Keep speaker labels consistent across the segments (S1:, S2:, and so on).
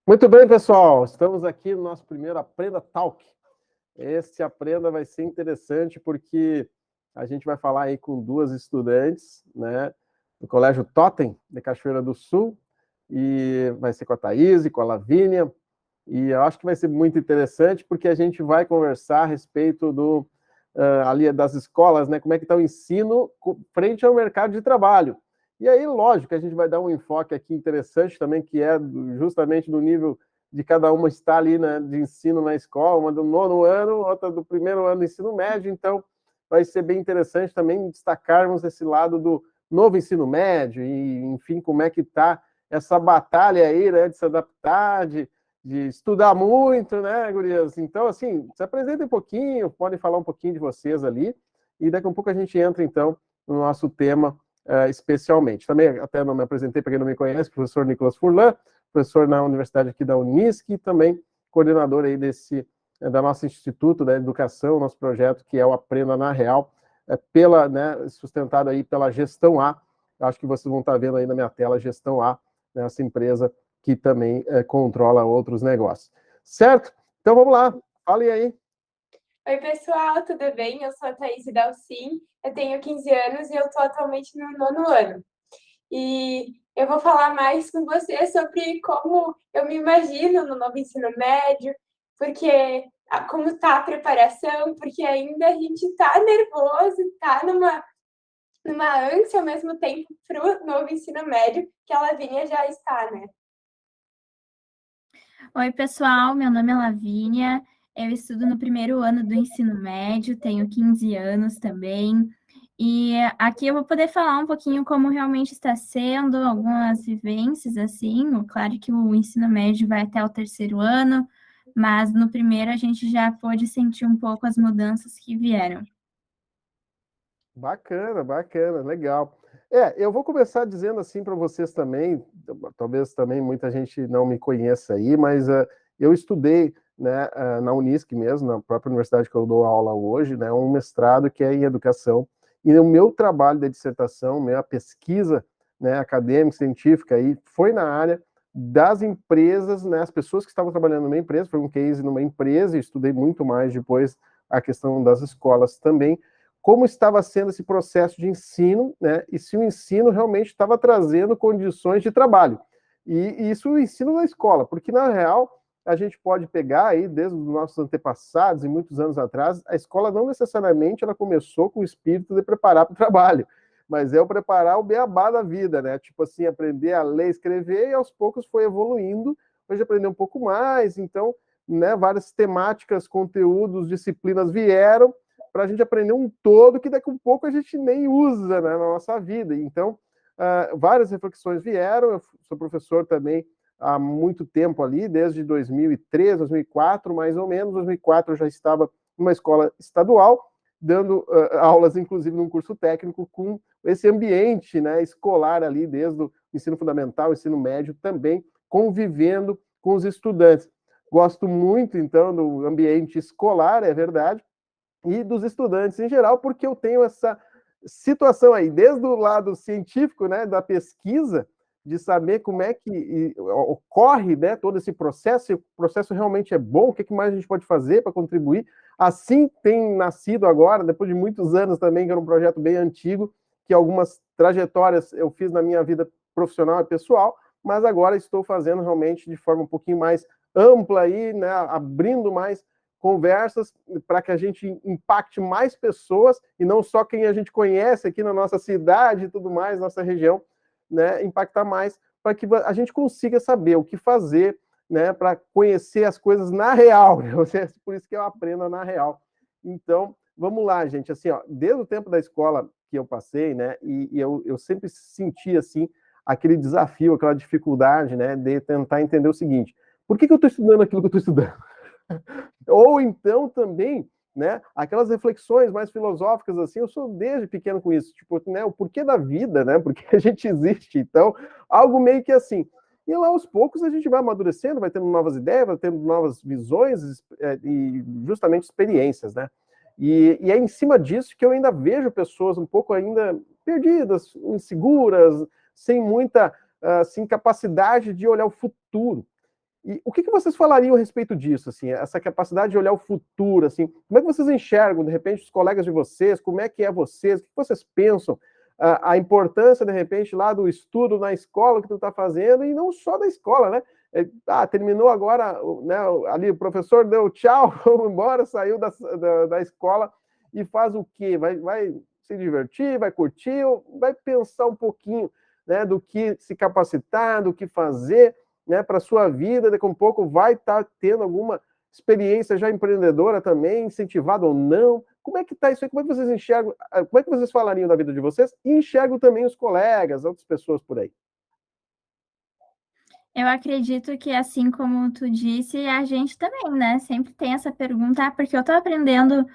S1: Muito bem, pessoal. Estamos aqui no nosso primeiro Aprenda Talk. Este Aprenda vai ser interessante porque a gente vai falar aí com duas estudantes, né, do Colégio Totem, de Cachoeira do Sul, e vai ser com a Thaís e com a Lavínia, e eu acho que vai ser muito interessante porque a gente vai conversar a respeito ali das escolas, né, como é que está o ensino frente ao mercado de trabalho. E aí, lógico, a gente vai dar um enfoque aqui interessante também, que é justamente do nível de cada uma estar ali, né, de ensino na escola, uma do 9º ano, outra do 1º ano do ensino médio, então vai ser bem interessante também destacarmos esse lado do novo ensino médio e, enfim, como é que está essa batalha aí, né, de se adaptar, de estudar muito, né, gurias? Então, assim, se apresentem um pouquinho, podem falar um pouquinho de vocês ali, e daqui a um pouco a gente entra, então, no nosso tema especialmente. Também até não me apresentei, para quem não me conhece, professor Nicolas Furlan, professor na universidade aqui da Unisc, e também coordenador aí da nosso Instituto da Educação, nosso projeto que é o Aprenda na Real, sustentado aí pela Gestão A. Acho que vocês vão estar vendo aí na minha tela, Gestão A, né, essa empresa que também controla outros negócios. Certo? Então vamos lá, falem aí.
S2: Oi, pessoal, tudo bem? Eu sou a Thaís Dalcin, eu tenho 15 anos e eu estou atualmente no 9º ano. E eu vou falar mais com você sobre como eu me imagino no novo ensino médio, porque como está a preparação, porque ainda a gente está nervoso, está numa ânsia ao mesmo tempo para o novo ensino médio, que a Lavínia já está, né?
S3: Oi, pessoal, meu nome é Lavínia, eu estudo no 1º ano do ensino médio, tenho 15 anos também, e aqui eu vou poder falar um pouquinho como realmente está sendo, algumas vivências, assim, claro que o ensino médio vai até o 3º ano, mas no 1º a gente já pôde sentir um pouco as mudanças que vieram.
S1: Bacana, bacana, legal. Eu vou começar dizendo assim para vocês também, talvez também muita gente não me conheça aí, mas eu estudei, né, na Unisc mesmo, na própria universidade que eu dou aula hoje, né, um mestrado que é em educação, e o meu trabalho de dissertação, minha pesquisa, né, acadêmica, científica, aí, foi na área das empresas, né, as pessoas que estavam trabalhando numa empresa, foi um case numa empresa, e estudei muito mais depois a questão das escolas também, como estava sendo esse processo de ensino, né, e se o ensino realmente estava trazendo condições de trabalho. E isso o ensino na escola, porque, na real, a gente pode pegar aí, desde os nossos antepassados, e muitos anos atrás, a escola não necessariamente ela começou com o espírito de preparar para o trabalho, mas é o preparar o beabá da vida, né? Tipo assim, aprender a ler, escrever, e aos poucos foi evoluindo, hoje aprender um pouco mais, então, né, várias temáticas, conteúdos, disciplinas vieram, para a gente aprender um todo que daqui a um pouco a gente nem usa, né, na nossa vida. Então, várias reflexões vieram, eu sou professor também há muito tempo ali, desde 2003, 2004, mais ou menos. 2004 eu já estava numa escola estadual, dando aulas, inclusive, num curso técnico, com esse ambiente, né, escolar ali, desde o ensino fundamental, ensino médio, também convivendo com os estudantes. Gosto muito, então, do ambiente escolar, é verdade, e dos estudantes em geral, porque eu tenho essa situação aí, desde o lado científico, né, da pesquisa, de saber como é que ocorre, né, todo esse processo, se o processo realmente é bom, o que mais a gente pode fazer para contribuir. Assim tem nascido agora, depois de muitos anos também, que era um projeto bem antigo, que algumas trajetórias eu fiz na minha vida profissional e pessoal, mas agora estou fazendo realmente de forma um pouquinho mais ampla aí, né, abrindo mais conversas para que a gente impacte mais pessoas e não só quem a gente conhece aqui na nossa cidade e tudo mais, nossa região, né, impactar mais para que a gente consiga saber o que fazer, né, para conhecer as coisas na real. Por isso que eu aprendo na real. Então, vamos lá, gente. Assim, ó, desde o tempo da escola que eu passei, né, e eu sempre senti assim aquele desafio, aquela dificuldade, né, de tentar entender o seguinte: por que eu estou estudando aquilo que eu estou estudando? Ou então também, né, aquelas reflexões mais filosóficas assim, eu sou desde pequeno com isso, tipo, né, o porquê da vida, né, porque a gente existe, então, algo meio que assim. E lá aos poucos a gente vai amadurecendo, vai tendo novas ideias, vai tendo novas visões e justamente experiências, né. E é em cima disso que eu ainda vejo pessoas um pouco ainda perdidas, inseguras, sem muita assim, capacidade de olhar o futuro. E o que vocês falariam a respeito disso, assim, essa capacidade de olhar o futuro, assim, como é que vocês enxergam, de repente, os colegas de vocês, como é que é vocês, o que vocês pensam, a importância, de repente, lá do estudo na escola que tu está fazendo, e não só da escola, né? Terminou agora, né, ali o professor deu tchau, vamos embora, saiu da escola e faz o quê? Vai se divertir, vai curtir, vai pensar um pouquinho, né, do que se capacitar, do que fazer, né, para a sua vida, daqui a um pouco vai estar tendo alguma experiência já empreendedora também, incentivada ou não. Como é que está isso aí? Como é que vocês enxergam? Como é que vocês falariam da vida de vocês? E enxergam também os colegas, outras pessoas por aí.
S3: Eu acredito que, assim como tu disse, a gente também, né? Sempre tem essa pergunta, porque eu tô aprendendo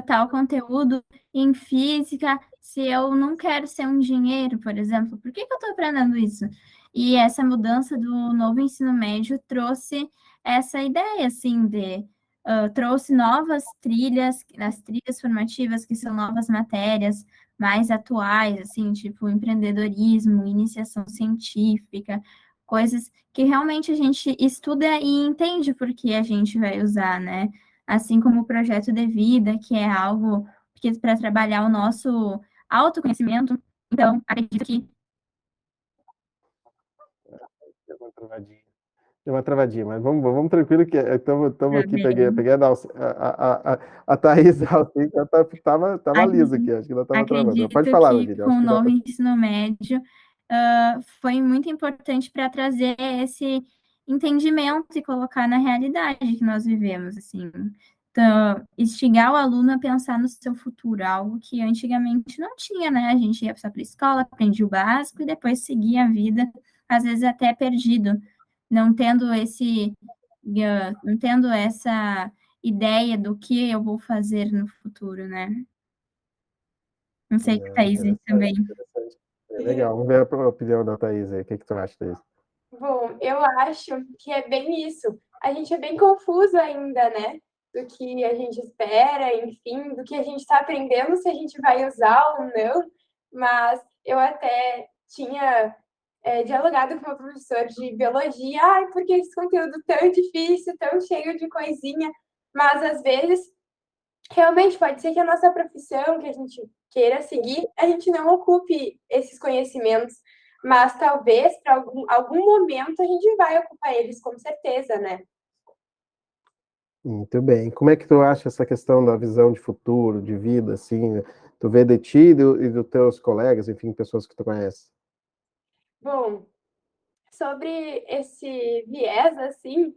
S3: tal conteúdo em física, se eu não quero ser um engenheiro, por exemplo, por que eu tô aprendendo isso? E essa mudança do novo ensino médio trouxe essa ideia, assim, trouxe novas trilhas, as trilhas formativas, que são novas matérias mais atuais, assim, tipo empreendedorismo, iniciação científica, coisas que realmente a gente estuda e entende por que a gente vai usar, né? Assim como o projeto de vida, que é algo que para trabalhar o nosso autoconhecimento. Então, acredito que
S1: Deu uma travadinha, mas vamos tranquilo que estamos aqui,
S3: bem,
S1: peguei a Thaís Alcim, que ela estava lisa aqui, acho que ela estava travando. Pode
S3: acredito
S1: falar,
S3: que
S1: Lavínia,
S3: com
S1: acho
S3: o
S1: que dá
S3: novo
S1: para...
S3: ensino médio foi muito importante para trazer esse entendimento e colocar na realidade que nós vivemos, assim. Então, instigar o aluno a pensar no seu futuro, algo que antigamente não tinha, né? A gente ia só para a escola, aprendia o básico e depois seguia a vida, às vezes até perdido, não tendo não tendo essa ideia do que eu vou fazer no futuro, né? Não sei se a Thaís também.
S1: Interessante. Legal, vamos ver a opinião da Thaís aí, o que tu acha, Thaís?
S2: Bom, eu acho que é bem isso. A gente é bem confuso ainda, né? Do que a gente espera, enfim, do que a gente está aprendendo, se a gente vai usar ou não. Mas eu até tinha dialogado com o meu professor de biologia. Ai, por que esse conteúdo tão difícil, tão cheio de coisinha? Mas, às vezes, realmente pode ser que a nossa profissão, que a gente queira seguir, a gente não ocupe esses conhecimentos, mas talvez para algum momento a gente vai ocupar eles, com certeza, né?
S1: Muito bem. Como é que tu acha essa questão da visão de futuro, de vida, assim, tu vê de ti e dos teus colegas, enfim, pessoas que tu conhece?
S2: Bom, sobre esse viés, assim,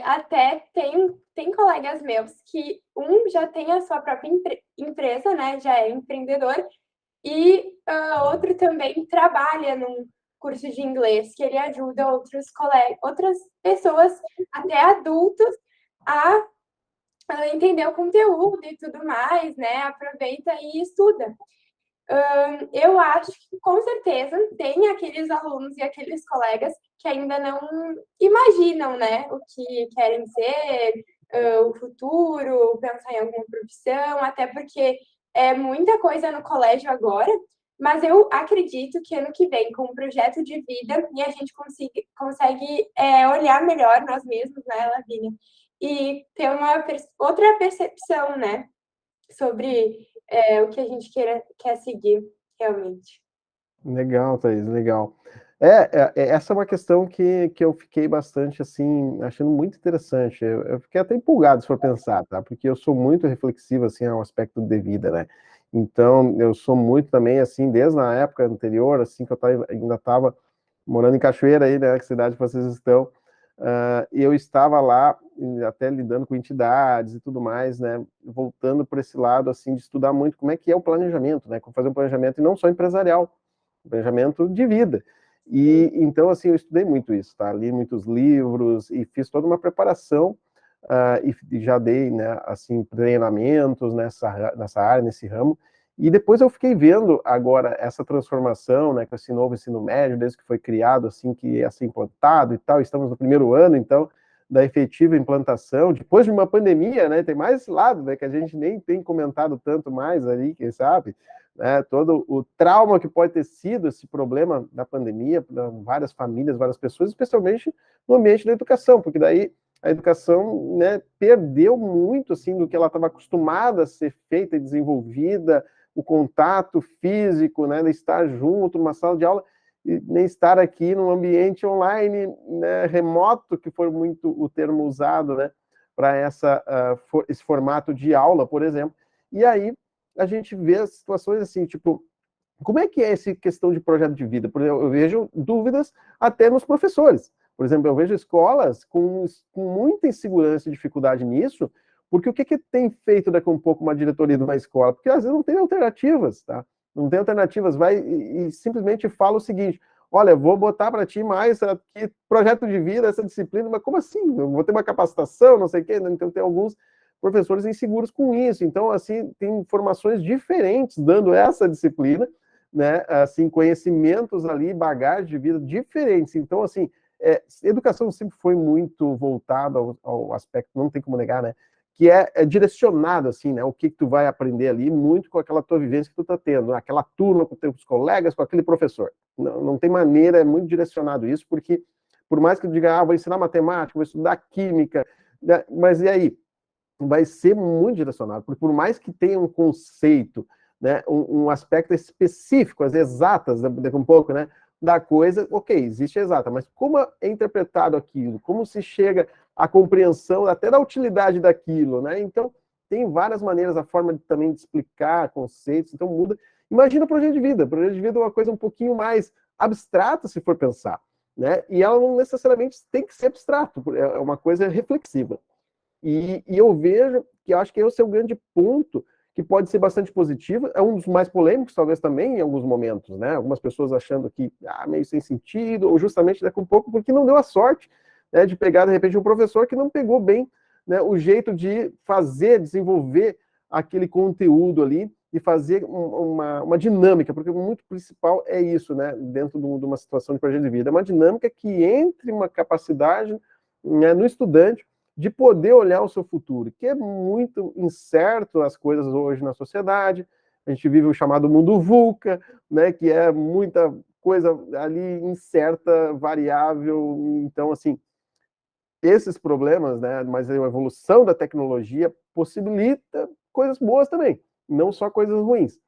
S2: até tem colegas meus que um já tem a sua própria empresa, né? Já é empreendedor, e outro também trabalha num curso de inglês, que ele ajuda outros colegas, outras pessoas, até adultos, a entender o conteúdo e tudo mais, né? Aproveita e estuda. Eu acho que, com certeza, tem aqueles alunos e aqueles colegas que ainda não imaginam, né, o que querem ser, o futuro, pensar em alguma profissão, até porque é muita coisa no colégio agora, mas eu acredito que ano que vem, com um projeto de vida, e a gente consegue olhar melhor nós mesmos, né, Lavínia, e ter uma outra percepção, né, sobre o que a gente quer seguir, realmente.
S1: Legal, Thaís, legal. Essa é uma questão que eu fiquei bastante, assim, achando muito interessante. Eu fiquei até empolgado, se for pensar, tá? Porque eu sou muito reflexivo, assim, ao aspecto de vida, né? Então, eu sou muito também, assim, desde a época anterior, assim, que eu ainda estava morando em Cachoeira aí, né? Que cidade vocês estão. E eu estava lá, até lidando com entidades e tudo mais, né? Voltando por esse lado, assim, de estudar muito como é que é o planejamento, né? Como fazer um planejamento, e não só empresarial, planejamento de vida. E então, assim, eu estudei muito isso, tá? Li muitos livros e fiz toda uma preparação e já dei, né, assim, treinamentos nessa área, nesse ramo. E depois eu fiquei vendo agora essa transformação, né, com esse novo ensino médio, desde que foi criado, assim, que ia ser implantado e tal. Estamos no primeiro ano, então, da efetiva implantação, depois de uma pandemia, né, tem mais esse lado, né, que a gente nem tem comentado tanto mais ali, quem sabe, né, todo o trauma que pode ter sido esse problema da pandemia para várias famílias, várias pessoas, especialmente no ambiente da educação, porque daí a educação, né, perdeu muito assim do que ela estava acostumada a ser feita e desenvolvida, o contato físico, né, de estar junto numa sala de aula, e nem estar aqui num ambiente online, né, remoto, que foi muito o termo usado, né, para esse formato de aula, por exemplo. E aí a gente vê as situações assim, tipo, como é que é essa questão de projeto de vida? Por exemplo, eu vejo dúvidas até nos professores. Por exemplo, eu vejo escolas com muita insegurança e dificuldade nisso, porque o que tem feito daqui a um pouco uma diretoria de uma escola? Porque às vezes não tem alternativas, tá? Não tem alternativas, vai e simplesmente fala o seguinte: olha, vou botar para ti mais aqui, projeto de vida, essa disciplina, mas como assim? Eu vou ter uma capacitação, não sei o quê. Então tem alguns professores inseguros com isso. Então, assim, tem informações diferentes dando essa disciplina, né? Assim, conhecimentos ali, bagagem de vida diferentes. Então, assim, educação sempre foi muito voltada ao aspecto, não tem como negar, né? Que é direcionado, assim, né? O que tu vai aprender ali, muito com aquela tua vivência que tu tá tendo, né? Aquela turma com teus colegas, com aquele professor. Não tem maneira, é muito direcionado isso, porque por mais que tu diga, vou ensinar matemática, vou estudar química, né? Mas e aí? Vai ser muito direcionado, porque por mais que tenha um conceito, né, um aspecto específico, as exatas, daqui um pouco, né, da coisa, ok, existe exata, mas como é interpretado aquilo, como se chega à compreensão até da utilidade daquilo, né, então tem várias maneiras, a forma também de explicar conceitos, então muda. Imagina o projeto de vida é uma coisa um pouquinho mais abstrata, se for pensar, né, e ela não necessariamente tem que ser abstrato, é uma coisa reflexiva. E eu vejo que acho que esse é o grande ponto que pode ser bastante positivo, é um dos mais polêmicos, talvez também, em alguns momentos, né? Algumas pessoas achando que meio sem sentido, ou justamente daqui um pouco porque não deu a sorte, né, de pegar, de repente, um professor que não pegou bem, né, o jeito de fazer, desenvolver aquele conteúdo ali e fazer uma dinâmica, porque o muito principal é isso, né, dentro de uma situação de projeto de vida, é uma dinâmica que entre uma capacidade, né, no estudante de poder olhar o seu futuro, que é muito incerto as coisas hoje na sociedade. A gente vive o chamado mundo VUCA, né, que é muita coisa ali incerta, variável. Então, assim, esses problemas, né, mas a evolução da tecnologia possibilita coisas boas também, não só coisas ruins.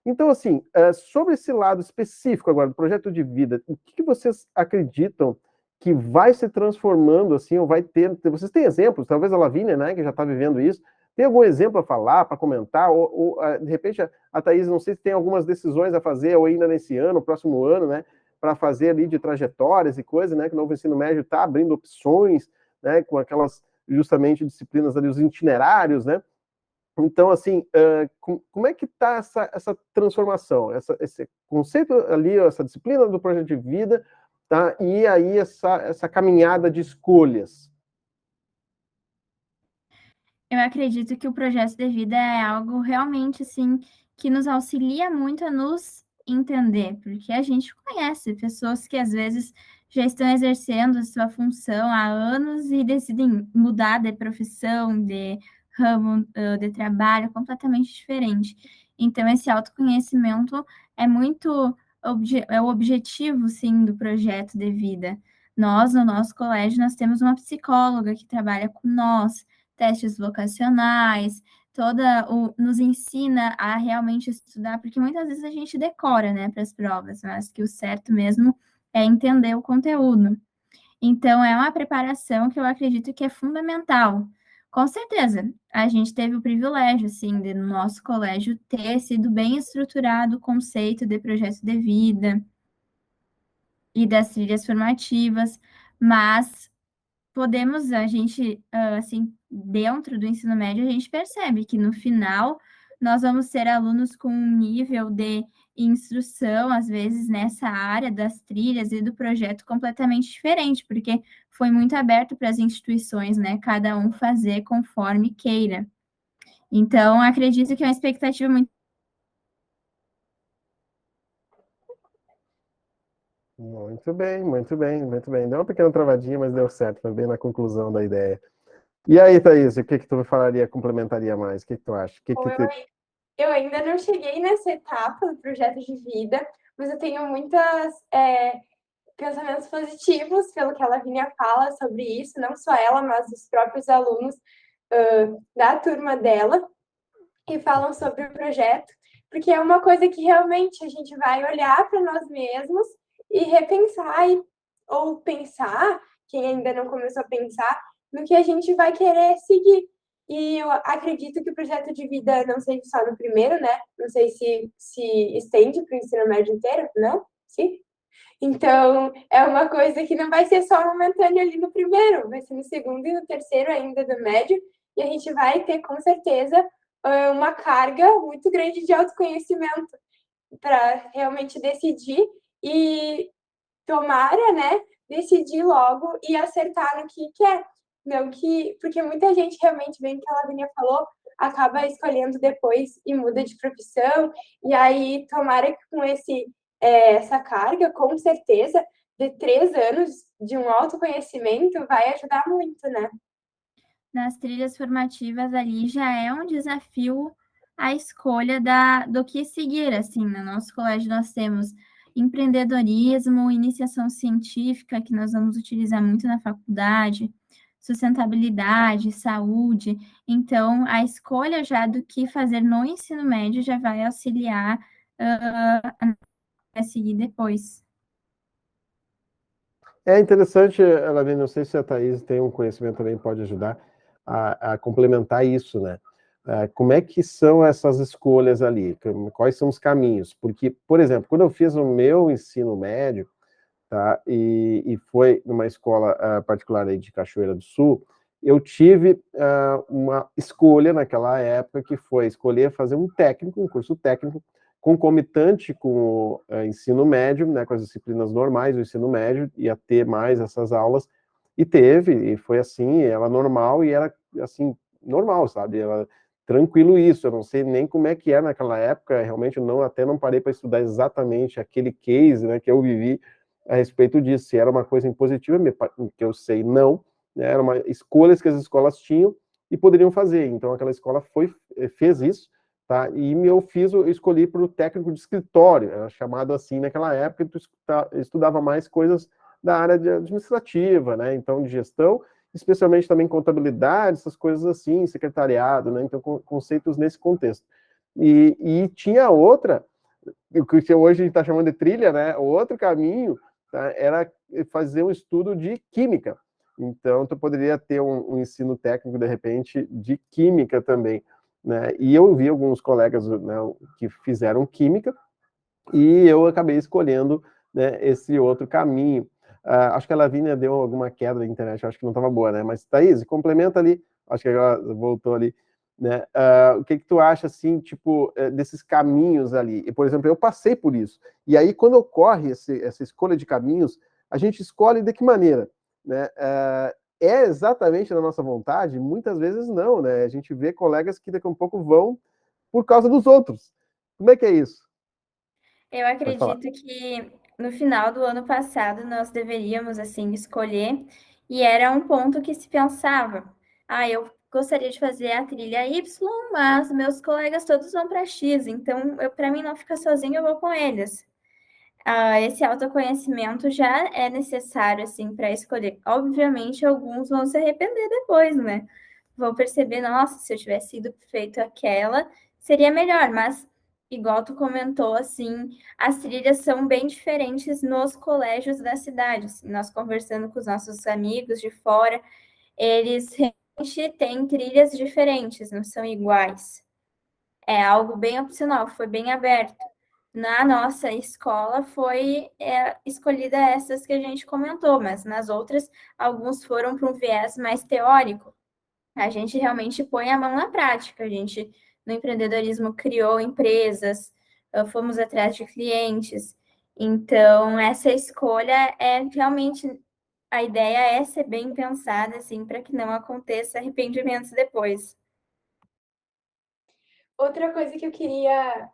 S1: Então, assim, sobre esse lado específico agora do projeto de vida, o que vocês acreditam que vai se transformando, assim, ou vai ter... Vocês têm exemplos? Talvez a Lavínia, né, que já está vivendo isso, tem algum exemplo a falar, para comentar? Ou, de repente, a Thaís, não sei se tem algumas decisões a fazer, ou ainda nesse ano, próximo ano, né, para fazer ali de trajetórias e coisas, né, que o novo ensino médio está abrindo opções, né, com aquelas, justamente, disciplinas ali, os itinerários, né? Então, assim, como é que está essa transformação, esse conceito ali, essa disciplina do projeto de vida, tá? E aí essa caminhada de escolhas?
S3: Eu acredito que o projeto de vida é algo realmente, assim, que nos auxilia muito a nos entender, porque a gente conhece pessoas que às vezes já estão exercendo a sua função há anos e decidem mudar de profissão, de ramo, de trabalho completamente diferente. Então, esse autoconhecimento é muito é o objetivo, sim, do projeto de vida. Nós, no nosso colégio, nós temos uma psicóloga que trabalha com nós, testes vocacionais, nos ensina a realmente estudar, porque muitas vezes a gente decora, né, para as provas, mas que o certo mesmo é entender o conteúdo. Então, é uma preparação que eu acredito que é fundamental. Com certeza, a gente teve o privilégio, assim, de no nosso colégio ter sido bem estruturado o conceito de projeto de vida e das trilhas formativas, mas a gente, assim, dentro do ensino médio, a gente percebe que no final nós vamos ser alunos com um nível de instrução, às vezes, nessa área das trilhas e do projeto completamente diferente, porque foi muito aberto para as instituições, né? Cada um fazer conforme queira. Então, acredito que é uma expectativa.
S1: Muito bem, muito bem, muito bem. Deu uma pequena travadinha, mas deu certo, foi bem na conclusão da ideia. E aí, Thaís, o que que tu falaria, complementaria mais? O que que tu acha?
S2: Bom, eu ainda não cheguei nessa etapa do projeto de vida, mas eu tenho muitas pensamentos positivos pelo que a Lavínia fala sobre isso, não só ela, mas os próprios alunos da turma dela, que falam sobre o projeto, porque é uma coisa que realmente a gente vai olhar para nós mesmos e repensar, ou pensar, quem ainda não começou a pensar, no que a gente vai querer seguir. E eu acredito que o projeto de vida não seja só no primeiro, né? Não sei se estende para o ensino médio inteiro, não? Sim? Então, é uma coisa que não vai ser só momentânea ali no primeiro, vai ser no segundo e no terceiro ainda do médio, e a gente vai ter, com certeza, uma carga muito grande de autoconhecimento para realmente decidir e tomara, né, decidir logo e acertar no que quer. Não que, porque muita gente realmente, bem que a Lavínia falou, acaba escolhendo depois e muda de profissão, e aí tomara que com essa carga, com certeza, de 3 anos de um autoconhecimento vai ajudar muito, né?
S3: Nas trilhas formativas ali já é um desafio a escolha do que seguir, assim, no nosso colégio nós temos empreendedorismo, iniciação científica, que nós vamos utilizar muito na faculdade, sustentabilidade, saúde, então a escolha já do que fazer no ensino médio já vai auxiliar a seguir depois.
S1: É interessante, Lavínia, não sei se a Thaís tem um conhecimento também, pode ajudar a complementar isso, né? Como é que são essas escolhas ali? Quais são os caminhos? Porque, por exemplo, quando eu fiz o meu ensino médio, tá? E foi numa escola particular aí de Cachoeira do Sul, eu tive uma escolha naquela época que foi escolher fazer um técnico, um curso técnico, concomitante com o ensino médio, né, com as disciplinas normais do ensino médio, ia ter mais essas aulas, e teve, e foi assim, ela normal, e era assim, normal, sabe? Ela, tranquilo isso, eu não sei nem como é que era naquela época, realmente eu não, até não parei para estudar exatamente aquele case, né, que eu vivi, a respeito disso, se era uma coisa impositiva, que eu sei, não, né, eram escolhas que as escolas tinham e poderiam fazer, então aquela escola fez isso, tá, e eu escolhi para o técnico de escritório, era chamado assim naquela época, tu estudava mais coisas da área administrativa, né, então de gestão, especialmente também contabilidade, essas coisas assim, secretariado, né, então conceitos nesse contexto. E tinha outra, o que hoje a gente está chamando de trilha, né, o outro caminho, tá, era fazer um estudo de química. Então, tu poderia ter um ensino técnico, de repente, de química também, né? E eu vi alguns colegas, né, que fizeram química, e eu acabei escolhendo, né, esse outro caminho. Acho que a Lavínia deu alguma queda na internet, acho que não estava boa, né? Mas, Thaís, complementa ali, acho que agora voltou ali, né? O que tu acha, assim, tipo, desses caminhos ali? E, por exemplo, eu passei por isso. E aí, quando ocorre essa escolha de caminhos, a gente escolhe de que maneira, né? É exatamente da nossa vontade? Muitas vezes não, né? A gente vê colegas que daqui a um pouco vão por causa dos outros. Como é que é isso?
S3: Eu
S1: Pode falar.
S3: acredito que no final do ano passado nós deveríamos assim escolher e era um ponto que se pensava: "Ah, eu gostaria de fazer a trilha Y, mas meus colegas todos vão para X, então eu para mim não ficar sozinho, eu vou com eles". Esse autoconhecimento já é necessário assim para escolher. Obviamente, alguns vão se arrepender depois, né? Vão perceber: "Nossa, se eu tivesse ido feito aquela, seria melhor", mas igual tu comentou, assim, as trilhas são bem diferentes nos colégios da cidade, assim, nós conversando com os nossos amigos de fora, eles realmente têm trilhas diferentes, não são iguais. É algo bem opcional, foi bem aberto. Na nossa escola foi escolhida essas que a gente comentou, mas nas outras, alguns foram para um viés mais teórico. A gente realmente põe a mão na prática. A gente, no empreendedorismo, criou empresas, fomos atrás de clientes. Então, essa escolha é realmente a ideia é ser bem pensada, assim, para que não aconteça arrependimentos depois.
S2: Outra coisa que eu queria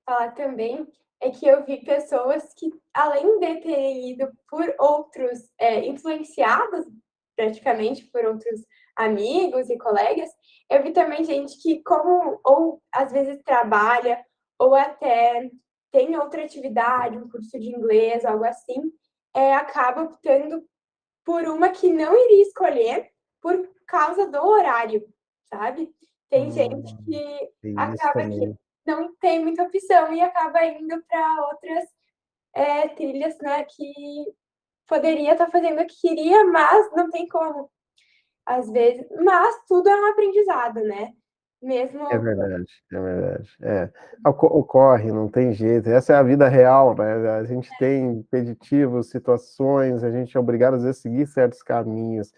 S2: falar também é que eu vi pessoas que, além de terem ido por outros, influenciados praticamente por outros amigos e colegas, eu vi também gente que como ou às vezes trabalha, ou até tem outra atividade, um curso de inglês, algo assim, acaba optando por uma que não iria escolher por causa do horário, sabe. Tem gente que
S1: Tem isso
S2: acaba que
S1: também.
S2: não tem muita opção e acaba indo para outras, trilhas, né, que poderia estar fazendo o que queria, mas não tem como, às vezes. Mas tudo é um aprendizado, né.
S1: É
S2: Mesmo
S1: verdade, é verdade. É, ocorre, não tem jeito. Essa é a vida real, né? A gente tem impeditivos, situações, a gente é obrigado, às vezes, a seguir certos caminhos,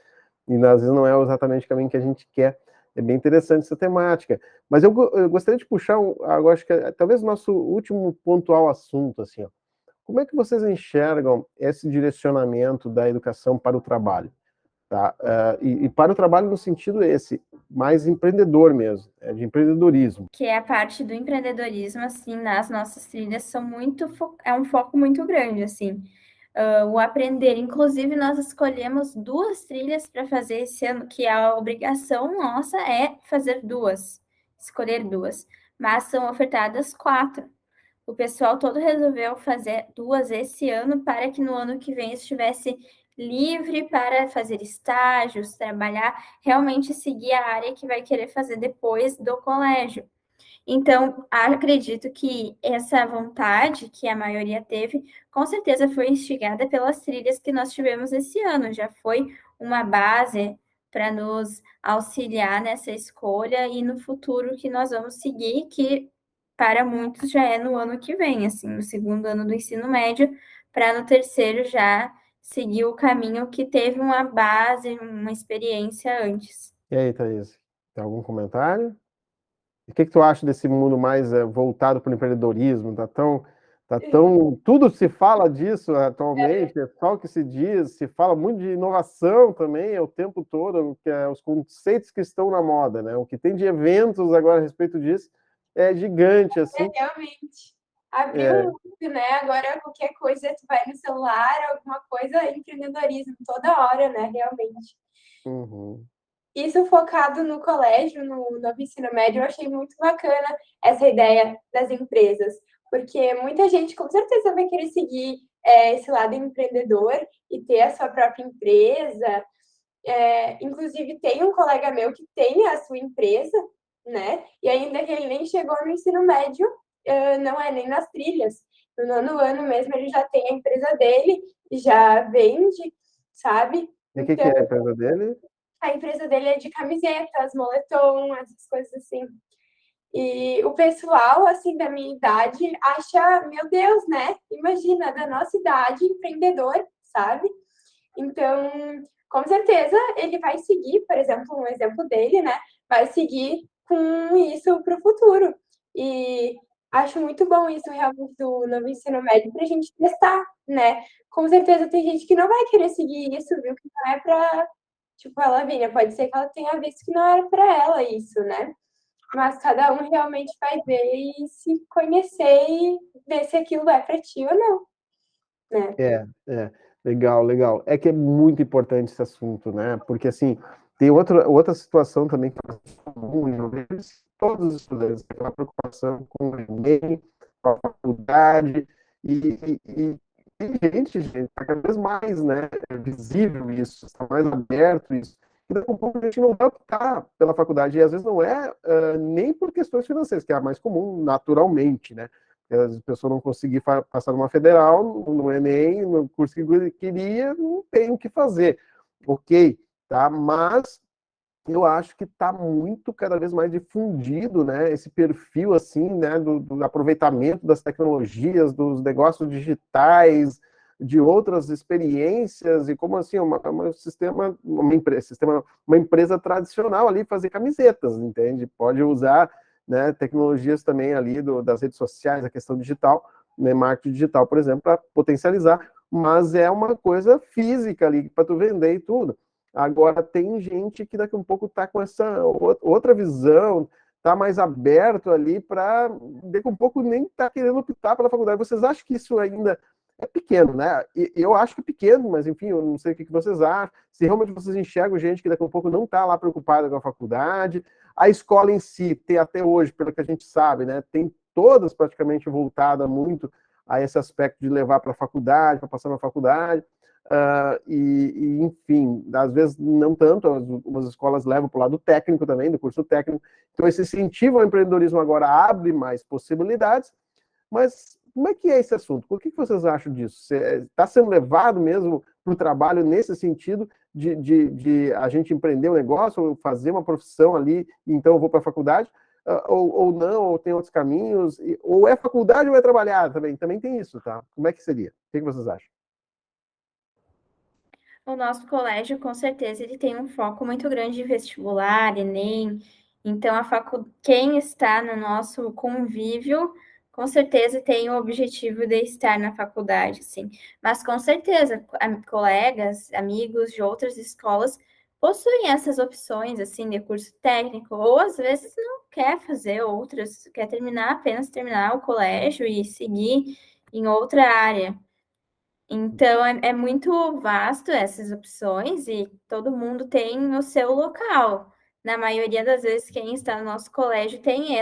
S1: e às vezes não é exatamente o caminho que a gente quer. É bem interessante essa temática. Mas eu gostaria de puxar, agora acho que talvez o nosso último pontual assunto, assim, ó. Como é que vocês enxergam esse direcionamento da educação para o trabalho? Tá? E para o trabalho no sentido esse, mais empreendedor mesmo, de empreendedorismo.
S3: Que é a parte do empreendedorismo, assim, nas nossas trilhas são é um foco muito grande, assim. O aprender, inclusive nós escolhemos 2 trilhas para fazer esse ano, que a obrigação nossa é fazer 2, escolher 2, mas são ofertadas 4. O pessoal todo resolveu fazer 2 esse ano para que no ano que vem estivesse livre para fazer estágios, trabalhar, realmente seguir a área que vai querer fazer depois do colégio. Então, acredito que essa vontade que a maioria teve, com certeza foi instigada pelas trilhas que nós tivemos esse ano. Já foi uma base para nos auxiliar nessa escolha e no futuro que nós vamos seguir, que para muitos já é no ano que vem, assim, no segundo ano do ensino médio, para no terceiro já seguir o caminho que teve uma base, uma experiência antes.
S1: E aí, Thaís, tem algum comentário? O que tu acha desse mundo mais voltado para o empreendedorismo? Tudo se fala disso atualmente, é só o que se fala muito de inovação também, o tempo todo, que é os conceitos que estão na moda, né? O que tem de eventos agora a respeito disso é gigante, assim.
S2: realmente. Abriu
S1: É,
S2: um mundo, né, agora qualquer coisa tu vai no celular, alguma coisa, empreendedorismo toda hora, né, realmente.
S1: uhum.
S2: Isso focado no colégio, no novo ensino médio, eu achei muito bacana essa ideia das empresas, porque muita gente com certeza vai querer seguir, esse lado empreendedor e ter a sua própria empresa. Inclusive tem um colega meu que tem a sua empresa, né, e ainda que ele nem chegou no ensino médio, não é nem nas trilhas. No 9º ano mesmo ele já tem a empresa dele, já vende, sabe.
S1: E o que que é a empresa dele?
S2: A empresa dele é de camisetas, moletom, essas coisas assim. E o pessoal, assim, da minha idade acha, meu Deus, né? Imagina, da nossa idade, empreendedor, sabe? Então, com certeza, ele vai seguir, por exemplo, um exemplo dele, né? Vai seguir com isso para o futuro. E acho muito bom isso realmente do novo ensino médio para a gente testar, né? Com certeza tem gente que não vai querer seguir isso, viu? Que não é para. Tipo, a Lavínia, pode ser que ela tenha visto que não era para ela isso, né? Mas cada um realmente vai ver e se conhecer e ver se aquilo é para ti ou não, né?
S1: Legal, legal. É que é muito importante esse assunto, né? Porque, assim, tem outra situação também que é comum, eu vejo todos os estudantes, aquela preocupação com o Enem, com a faculdade, e tem gente, tá cada vez mais, né, é visível isso, está mais aberto isso, e daqui a pouco a gente não vai optar pela faculdade, e às vezes não é nem por questões financeiras, que é a mais comum, naturalmente, né? A pessoa não conseguir passar numa federal, no Enem, no curso que queria, não tem o que fazer. Ok, tá? Mas eu acho que está muito, cada vez mais difundido, né, esse perfil, assim, né, do aproveitamento das tecnologias, dos negócios digitais, de outras experiências, e como assim, uma empresa tradicional ali fazer camisetas, entende? Pode usar, né, tecnologias também ali das redes sociais, a questão digital, né, marketing digital, por exemplo, para potencializar, mas é uma coisa física ali para tu vender e tudo. Agora, tem gente que daqui a um pouco está com essa outra visão, tá mais aberto ali para, daqui a um pouco, nem tá querendo optar pela faculdade. Vocês acham que isso ainda é pequeno, né? Eu acho que é pequeno, mas enfim, eu não sei o que vocês acham. Se realmente vocês enxergam gente que daqui a pouco não está lá preocupada com a faculdade, a escola em si tem até hoje, pelo que a gente sabe, né? Tem todas praticamente voltada muito a esse aspecto de levar para a faculdade, para passar na faculdade. Enfim, às vezes não tanto, algumas escolas levam para o lado técnico também, do curso técnico. Então, esse incentivo ao empreendedorismo agora abre mais possibilidades, mas como é que é esse assunto? O que vocês acham disso? Está sendo levado mesmo para o trabalho nesse sentido de a gente empreender um negócio, ou fazer uma profissão ali, e então eu vou para a faculdade? Ou não, ou tem outros caminhos? Ou é faculdade ou é trabalhar também? Também tem isso, tá? Como é que seria? O que vocês acham?
S3: O nosso colégio, com certeza, ele tem um foco muito grande em vestibular, Enem. Então, quem está no nosso convívio, com certeza tem o objetivo de estar na faculdade, sim. Mas, com certeza, colegas, amigos de outras escolas possuem essas opções, assim, de curso técnico, ou às vezes não quer fazer outras, quer apenas terminar o colégio e seguir em outra área. Então, é muito vasto essas opções e todo mundo tem o seu local. Na maioria das vezes, quem está no nosso colégio tem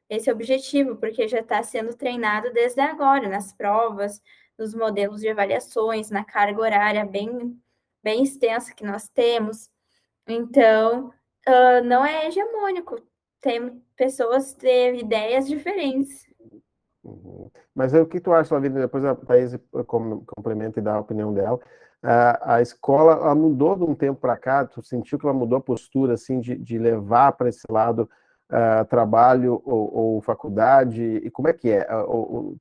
S3: esse objetivo, porque já está sendo treinado desde agora, nas provas, nos modelos de avaliações, na carga horária bem extensa que nós temos. Então, não é hegemônico, tem pessoas de ideias diferentes.
S1: Uhum. Mas o que tu acha, Lavínia? Depois a Thaís complementa e dá a opinião dela. A escola, ela mudou de um tempo para cá, tu sentiu que ela mudou a postura, assim, de levar para esse lado trabalho ou faculdade? E como é que é?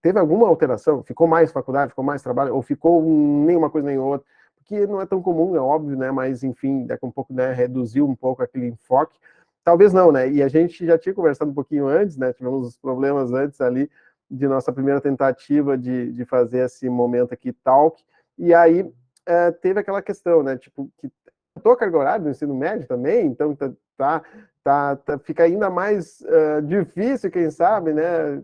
S1: Teve alguma alteração? Ficou mais faculdade, ficou mais trabalho? Ou ficou nenhuma coisa nem outra? Porque não é tão comum, é óbvio, né? Mas, enfim, daqui a um pouco, né, reduziu um pouco aquele enfoque. Talvez não, né? E a gente já tinha conversado um pouquinho antes, né? Tivemos os problemas antes ali, de nossa primeira tentativa de fazer esse momento aqui, talk, e aí teve aquela questão, né, tipo, que a carga horária do ensino médio também, então fica ainda mais difícil, quem sabe, né,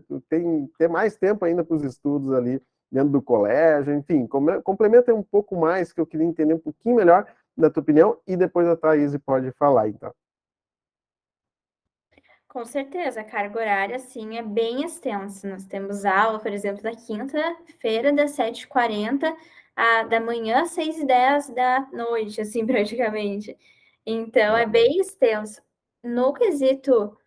S1: ter mais tempo ainda para os estudos ali dentro do colégio, enfim, complementa um pouco mais, que eu queria entender um pouquinho melhor da tua opinião, e depois a Thaís pode falar, então.
S3: Com certeza, a carga horária, sim, é bem extensa. Nós temos aula, por exemplo, da quinta-feira, das 7h40 da manhã às 6h10 da noite, assim, praticamente. Então, é bem extenso. No quesito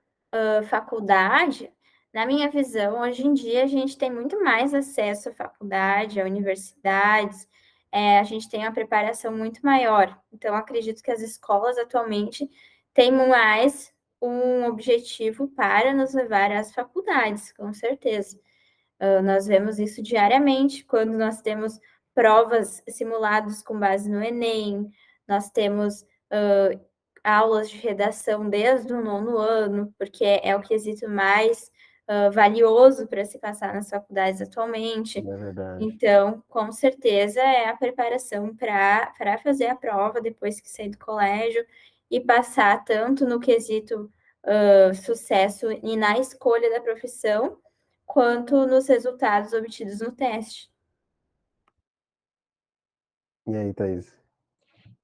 S3: faculdade, na minha visão, hoje em dia, a gente tem muito mais acesso à faculdade, a universidades, a gente tem uma preparação muito maior. Então, acredito que as escolas, atualmente, têm mais um objetivo para nos levar às faculdades, com certeza. Nós vemos isso diariamente, quando nós temos provas simuladas com base no Enem, nós temos aulas de redação desde o 9º ano, porque é o quesito mais valioso para se passar nas faculdades atualmente.
S1: É verdade.
S3: Então, com certeza, é a preparação para fazer a prova depois que sair do colégio e passar tanto no quesito sucesso e na escolha da profissão, quanto nos resultados obtidos no teste.
S1: E aí, Thaís?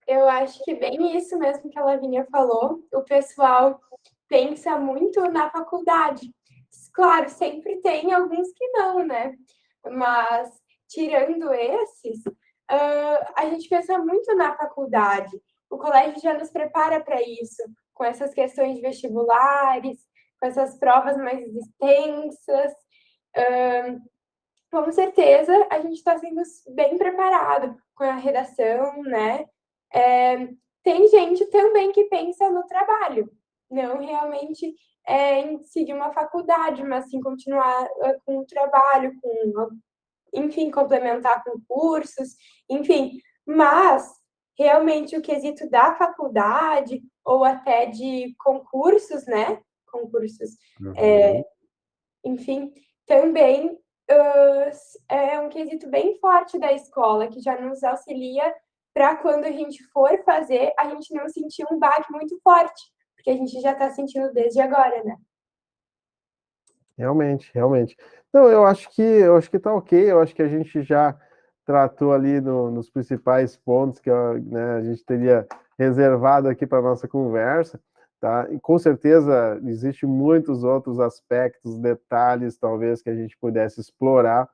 S2: Eu acho que bem isso mesmo que a Lavínia falou. O pessoal pensa muito na faculdade. Claro, sempre tem alguns que não, né? Mas, tirando esses, a gente pensa muito na faculdade. O colégio já nos prepara para isso, com essas questões de vestibulares, com essas provas mais extensas. Com certeza, a gente está sendo bem preparado com a redação, né? Tem gente também que pensa no trabalho, não realmente em seguir uma faculdade, mas sim continuar com o trabalho, enfim, complementar com cursos, enfim. Mas, realmente, o quesito da faculdade ou até de concursos, né? Concursos, enfim, também é um quesito bem forte da escola, que já nos auxilia para quando a gente for fazer, a gente não sentir um baque muito forte, porque a gente já está sentindo desde agora, né?
S1: Realmente, realmente. Não, eu acho que tá ok, eu acho que a gente já tratou ali nos principais pontos que né, a gente teria reservado aqui para nossa conversa, tá? E com certeza existe muitos outros aspectos, detalhes, talvez que a gente pudesse explorar.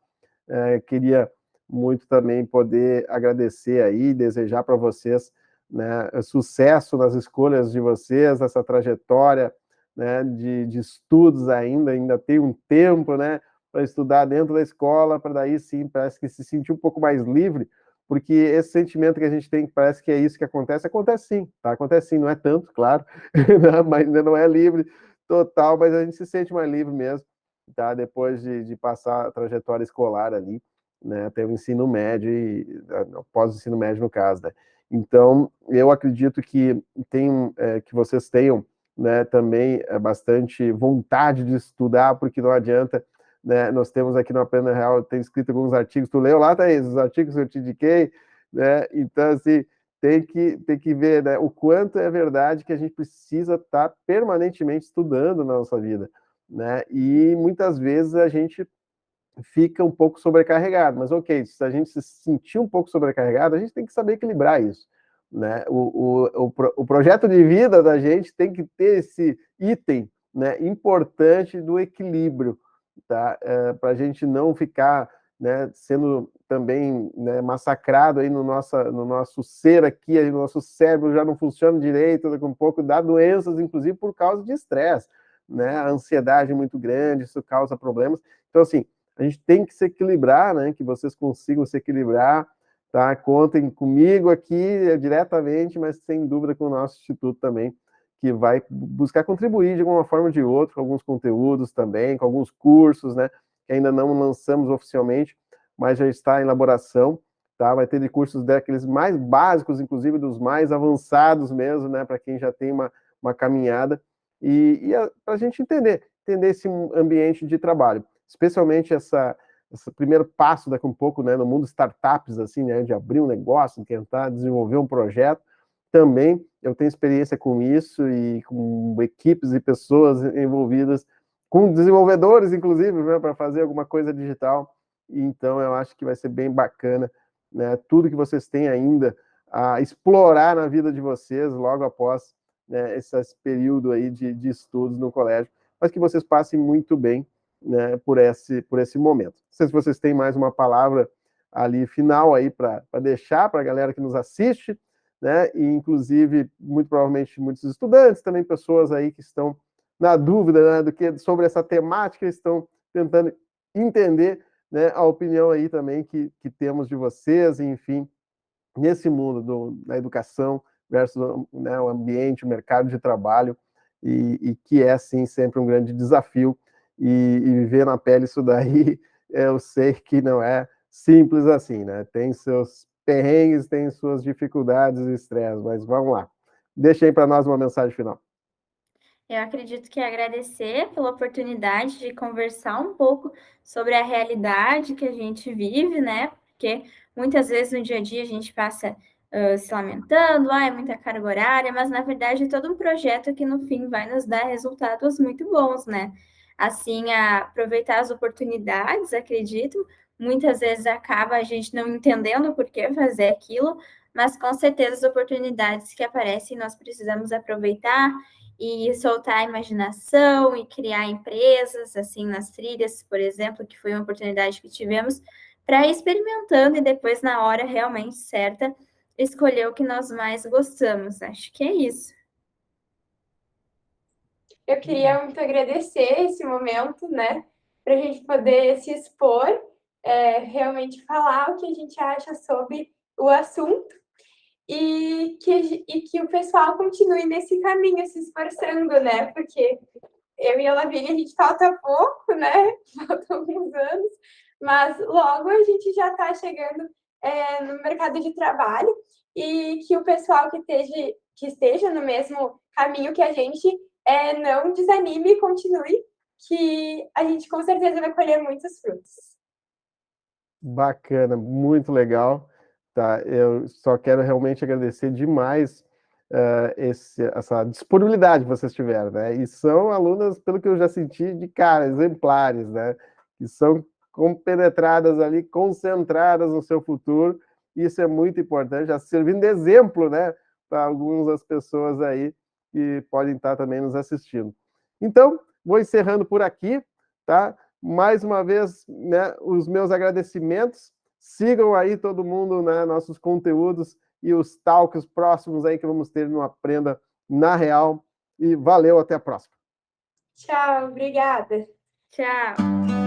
S1: Queria muito também poder agradecer aí, desejar para vocês, né, sucesso nas escolhas de vocês, essa trajetória, né, de estudos ainda tem um tempo, né, para estudar dentro da escola, para daí sim, parece que se sentir um pouco mais livre, porque esse sentimento que a gente tem, que parece que é isso que acontece sim, tá? Acontece sim, não é tanto, claro, mas ainda não é livre total, mas a gente se sente mais livre mesmo, tá? Depois de passar a trajetória escolar ali, né, até o ensino médio, pós ensino médio no caso, né? Então, eu acredito que que vocês tenham, né, também bastante vontade de estudar, porque não adianta, né, nós temos aqui no Aprenda Real, tem escrito alguns artigos, tu leu lá, Thaís, os artigos que eu te indiquei, né, então, assim, tem que ver, né, o quanto é verdade que a gente precisa estar permanentemente estudando na nossa vida, né, e muitas vezes a gente fica um pouco sobrecarregado, mas ok, se a gente se sentir um pouco sobrecarregado, a gente tem que saber equilibrar isso, né? O projeto de vida da gente tem que ter esse item, né, importante do equilíbrio, tá? Para a gente não ficar, né, sendo também, né, massacrado aí no nosso ser aqui, aí no nosso cérebro já não funciona direito, daqui a um pouco dá doenças, inclusive por causa de estresse, né? A ansiedade é muito grande, isso causa problemas. Então, assim, a gente tem que se equilibrar, né? Que vocês consigam se equilibrar, tá? Contem comigo aqui diretamente, mas sem dúvida com o nosso instituto também, que vai buscar contribuir de alguma forma ou de outra, com alguns conteúdos também, com alguns cursos, né? Que ainda não lançamos oficialmente, mas já está em elaboração, tá? Vai ter de cursos daqueles mais básicos, inclusive dos mais avançados mesmo, né? Para quem já tem uma caminhada, para a gente entender esse ambiente de trabalho, especialmente esse primeiro passo daqui um pouco, né, no mundo startups, assim, né, de abrir um negócio, tentar desenvolver um projeto. Também eu tenho experiência com isso e com equipes e pessoas envolvidas, com desenvolvedores, inclusive, né, para fazer alguma coisa digital. Então, eu acho que vai ser bem bacana, né, tudo que vocês têm ainda a explorar na vida de vocês logo após, né, esse período aí de estudos no colégio, mas que vocês passem muito bem, né, por esse momento. Não sei se vocês têm mais uma palavra ali final aí para deixar para a galera que nos assiste, né, e inclusive, muito provavelmente, muitos estudantes, também pessoas aí que estão na dúvida, né, sobre essa temática, estão tentando entender, né, a opinião aí também que temos de vocês, enfim, nesse mundo da educação versus, né, o ambiente, o mercado de trabalho, e que é, sim, sempre um grande desafio, e viver na pele isso daí, eu sei que não é simples assim, né? Tem seus perrengues, tem suas dificuldades e estresse, mas vamos lá. Deixa aí para nós uma mensagem final.
S3: Eu acredito que agradecer pela oportunidade de conversar um pouco sobre a realidade que a gente vive, né? Porque muitas vezes no dia a dia a gente passa se lamentando, é muita carga horária, mas na verdade é todo um projeto que no fim vai nos dar resultados muito bons, né? Assim, aproveitar as oportunidades, acredito, muitas vezes acaba a gente não entendendo por que fazer aquilo, mas com certeza as oportunidades que aparecem nós precisamos aproveitar e soltar a imaginação e criar empresas, assim, nas trilhas, por exemplo, que foi uma oportunidade que tivemos, para ir experimentando e depois, na hora realmente certa, escolher o que nós mais gostamos. Acho que é isso.
S2: Eu queria muito agradecer esse momento, né, para a gente poder se expor, realmente falar o que a gente acha sobre o assunto e que o pessoal continue nesse caminho, se esforçando, né, porque eu e a Lavínia, a gente falta pouco, né, faltam alguns anos, mas logo a gente já está chegando no mercado de trabalho e que o pessoal que esteja no mesmo caminho que a gente não desanime e continue, que a gente com certeza vai colher muitos frutos.
S1: Bacana, muito legal, tá? Eu só quero realmente agradecer demais, essa disponibilidade que vocês tiveram, né? E são alunas, pelo que eu já senti, de cara, exemplares, né? Que são compenetradas ali, concentradas no seu futuro. Isso é muito importante, já servindo de exemplo, né? Para algumas pessoas aí que podem estar também nos assistindo. Então, vou encerrando por aqui, tá? Mais uma vez, né, os meus agradecimentos. Sigam aí todo mundo, né, nossos conteúdos e os talks próximos aí que vamos ter no Aprenda na Real. E valeu, até a próxima.
S2: Tchau, obrigada.
S3: Tchau.